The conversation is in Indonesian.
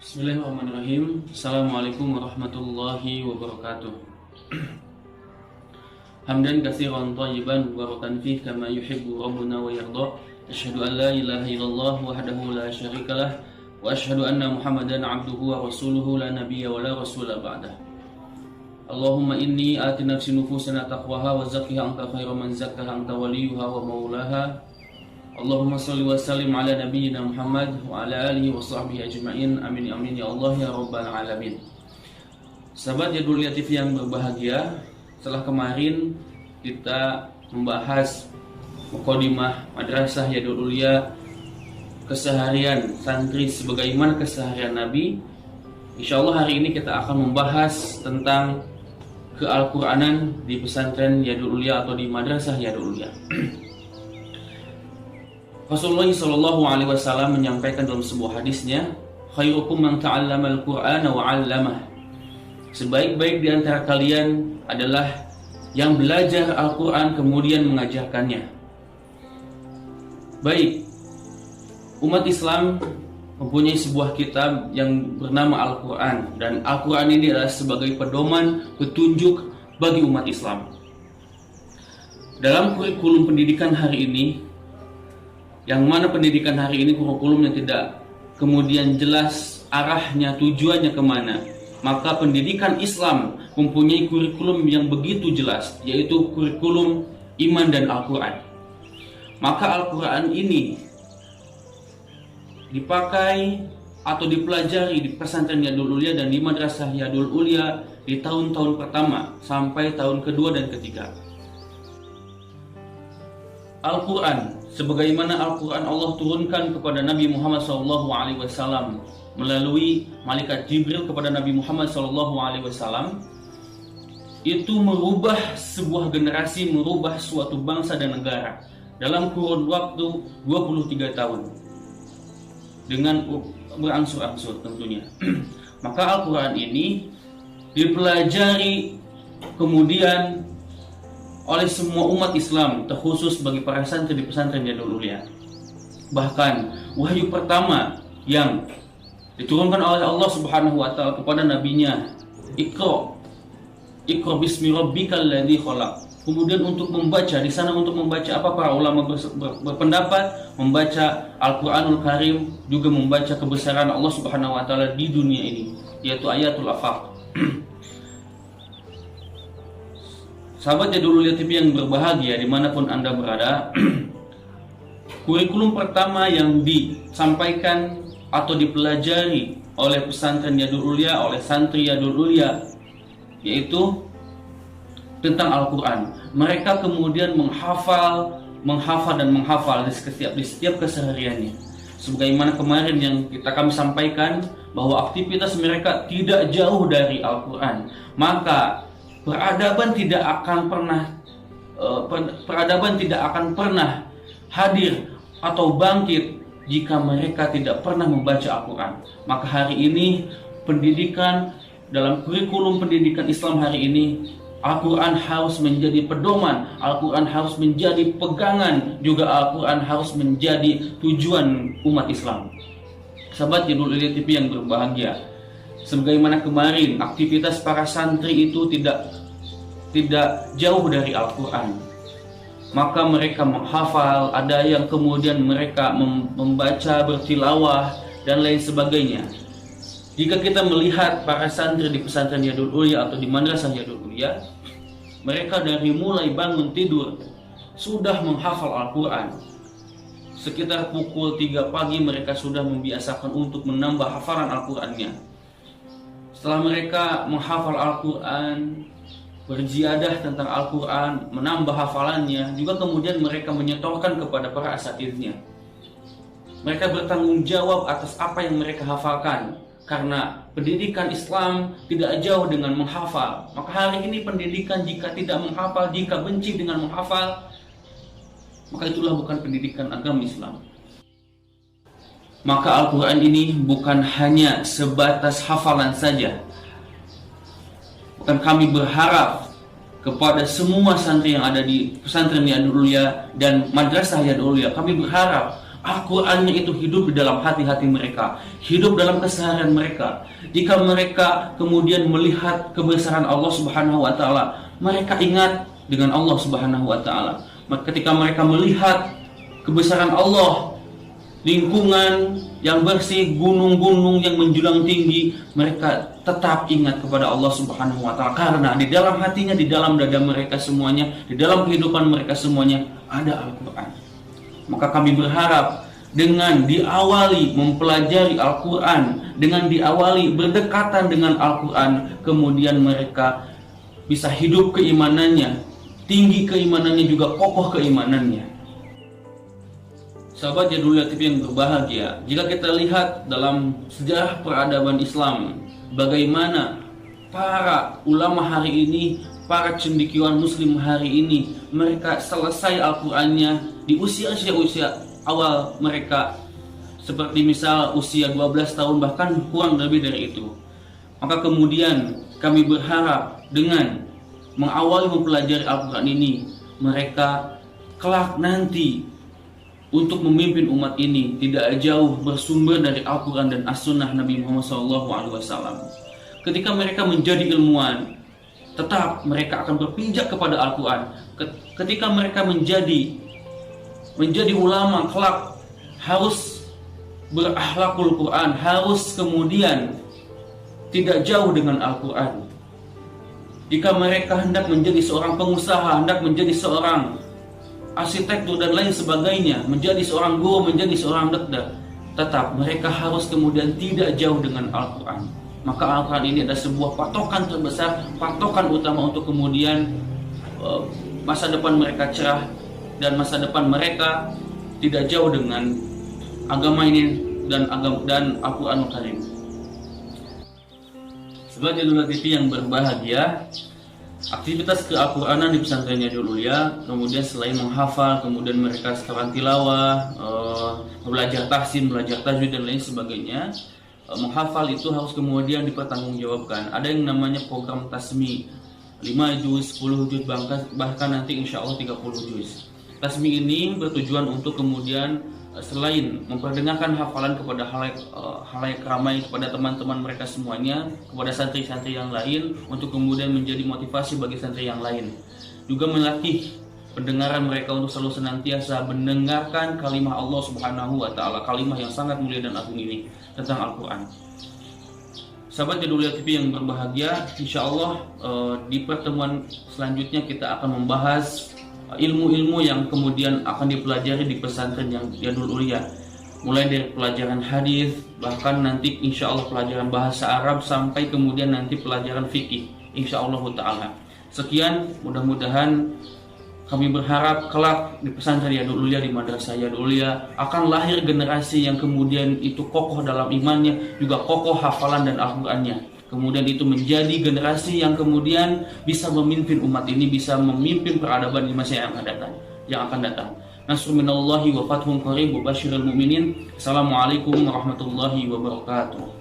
Bismillahirrahmanirrahim. Assalamualaikum warahmatullahi wabarakatuh. Hamdan katsiran thayyiban mubarakan fih kama yuhibbu rabbuna wa yarda. Asyhadu an la ilaha illallah wahdahu la syarikalah wa asyhadu anna Muhammadan abduhu wa rasuluhu la nabiyya wa la rasula ba'dah. Allahumma inni ati nafsi nufusana taqwaha wa zakkiha anta khairu man zakkaha anta waliyuha wa maulaha. Allahumma salli wa sallim ala nabiyyina Muhammad wa ala alihi wa sahbihi ajma'in. Amin amin ya Allah ya rabbal alamin. Sahabat Yadulia TV yang berbahagia, setelah kemarin kita membahas Muqaddimah Madrasah Yadul Ulia, keseharian santri sebagaimana keseharian Nabi. Insyaallah hari ini kita akan membahas tentang ke-Al-Qur'anan di pesantren Yadul Ulia atau di Madrasah Yadul Ulia. Rasulullah sallallahu alaihi wasallam menyampaikan dalam sebuah hadisnya, khairukum man ta'allama al-Qur'ana wa 'allamah. Sebaik-baik di antara kalian adalah yang belajar Al-Qur'an kemudian mengajarkannya. Baik, umat Islam mempunyai sebuah kitab yang bernama Al-Qur'an, dan Al-Qur'an ini adalah sebagai pedoman petunjuk bagi umat Islam. Dalam kurikulum pendidikan hari ini, yang mana pendidikan hari ini kurikulumnya tidak kemudian jelas arahnya, tujuannya kemana, maka pendidikan Islam mempunyai kurikulum yang begitu jelas, yaitu kurikulum iman dan Al-Quran. Maka Al-Quran ini dipakai atau dipelajari di pesantren Yadul Ulia dan di Madrasah Yadul Ulia di tahun-tahun pertama sampai tahun kedua dan ketiga. Al-Quran, sebagaimana Al-Quran Allah turunkan kepada Nabi Muhammad SAW melalui malaikat Jibril kepada Nabi Muhammad SAW, itu merubah sebuah generasi, merubah suatu bangsa dan negara dalam kurun waktu 23 tahun dengan berangsur-angsur tentunya. Maka Al-Quran ini dipelajari kemudian oleh semua umat Islam, terkhusus bagi para santri di pesantren Yadul Ulia. Bahkan wahyu pertama yang diturunkan oleh Allah Subhanahu wa taala kepada nabinya, Iqra bismi rabbikal ladzi khalaq. Kemudian untuk membaca, di sana untuk membaca apa, para ulama berpendapat membaca Al-Qur'anul Karim, juga membaca kebesaran Allah Subhanahu wa taala di dunia ini, yaitu ayatul afaq. Sahabat Yadul Ulia TV yang berbahagia dimanapun Anda berada, kurikulum pertama yang disampaikan atau dipelajari oleh pesantren Yadul Ulia, oleh santri Yadul Ulia, yaitu tentang Al-Quran. Mereka kemudian menghafal di setiap kesehariannya. Sebagaimana kemarin yang kami sampaikan, bahwa aktivitas mereka tidak jauh dari Al-Quran. Maka peradaban tidak akan pernah hadir atau bangkit jika mereka tidak pernah membaca Al-Quran. Maka hari ini pendidikan dalam kurikulum pendidikan Islam hari ini, Al-Quran harus menjadi pedoman, Al-Quran harus menjadi pegangan, juga Al-Quran harus menjadi tujuan umat Islam. Sahabat Yadul Ulia TV yang berbahagia, sebagaimana kemarin aktivitas para santri itu tidak jauh dari Al-Quran. Maka mereka menghafal, ada yang kemudian mereka membaca, bertilawah, dan lain sebagainya. Jika kita melihat para santri di pesantren Yadul Ulia atau di Madrasah Yadul Ulia, mereka dari mulai bangun tidur sudah menghafal Al-Quran. Sekitar pukul 3 pagi mereka sudah membiasakan untuk menambah hafalan Al-Qurannya. Setelah mereka menghafal Al-Quran, berziyadah tentang Al-Quran, menambah hafalannya, juga kemudian mereka menyetorkan kepada para asatidnya. Mereka bertanggung jawab atas apa yang mereka hafalkan, karena pendidikan Islam tidak jauh dengan menghafal. Maka hari ini pendidikan jika tidak menghafal, jika benci dengan menghafal, maka itulah bukan pendidikan agama Islam. Maka Al-Quran ini bukan hanya sebatas hafalan saja. Bukan, kami berharap kepada semua santri yang ada di pesantren Yadul Ulia dan Madrasah Yadul Ulia, kami berharap Al-Qur'annya itu hidup di dalam hati-hati mereka, hidup dalam keseharian mereka. Jika mereka kemudian melihat kebesaran Allah Subhanahu wa taala, mereka ingat dengan Allah Subhanahu wa taala. Ketika mereka melihat kebesaran Allah, lingkungan yang bersih, gunung-gunung yang menjulang tinggi, mereka tetap ingat kepada Allah Subhanahu wa taala karena di dalam hatinya, di dalam dada mereka semuanya, di dalam kehidupan mereka semuanya ada Al-Qur'an. Maka kami berharap dengan diawali mempelajari Al-Qur'an, dengan diawali berdekatan dengan Al-Qur'an, kemudian mereka bisa hidup keimanannya, tinggi keimanannya, juga kokoh keimanannya. Sahabat Jadul TV yang berbahagia, jika kita lihat dalam sejarah peradaban Islam, bagaimana para ulama hari ini, para cendekiawan muslim hari ini, mereka selesai Al-Qur'annya di usia-usia awal mereka, seperti misal usia 12 tahun bahkan kurang lebih dari itu. Maka kemudian kami berharap dengan mengawali mempelajari Al-Qur'an ini, mereka kelak nanti untuk memimpin umat ini tidak jauh bersumber dari Al-Quran dan As-Sunnah Nabi Muhammad SAW. Ketika mereka menjadi ilmuwan, tetap mereka akan berpijak kepada Al-Quran. Ketika mereka menjadi ulama, kelak harus berakhlakul Quran, harus kemudian tidak jauh dengan Al-Quran. Jika mereka hendak menjadi seorang pengusaha, hendak menjadi seorang arsitektur dan lain sebagainya, menjadi seorang guru, menjadi seorang dokter, tetap mereka harus kemudian tidak jauh dengan Al-Quran. Maka Al-Quran ini adalah sebuah patokan terbesar, patokan utama untuk kemudian masa depan mereka cerah dan masa depan mereka tidak jauh dengan agama ini dan Al-Quranul Karim. Sebagai Jadul TV yang berbahagia, aktivitas ke-Al-Quranan di pesantren Jadul Ulia, kemudian selain menghafal, kemudian mereka sekarang tilawah, belajar tahsin, belajar tajwid dan lain sebagainya. Menghafal itu harus kemudian dipertanggungjawabkan. Ada yang namanya program tasmi, 5 juz, 10 juz, bahkan nanti insya Allah 30 juz. Tasmi ini bertujuan untuk kemudian selain memperdengarkan hafalan kepada halayak ramai, kepada teman-teman mereka semuanya, kepada santri-santri yang lain, untuk kemudian menjadi motivasi bagi santri yang lain, juga melatih pendengaran mereka untuk selalu senantiasa mendengarkan kalimah Allah Subhanahu wa taala, kalimah yang sangat mulia dan agung ini tentang Al-Quran. Sahabat Jadul TV yang berbahagia, insya Allah di pertemuan selanjutnya kita akan membahas ilmu-ilmu yang kemudian akan dipelajari di pesantren yang Jadul Ulia, mulai dari pelajaran hadis, bahkan nanti insya Allah pelajaran bahasa Arab, sampai kemudian nanti pelajaran fikih insya Allah ta'ala. Sekian, mudah-mudahan kami berharap kelak di pesantren Jadul Ulia, di madrasah Jadul Ulia, akan lahir generasi yang kemudian itu kokoh dalam imannya, juga kokoh hafalan dan Al-Qur'annya. Kemudian itu menjadi generasi yang kemudian bisa memimpin umat ini, bisa memimpin peradaban di masa yang akan datang. Nasrun minallahi wa fathun qarib wa basyiril mu'minin. Assalamualaikum warahmatullahi wabarakatuh.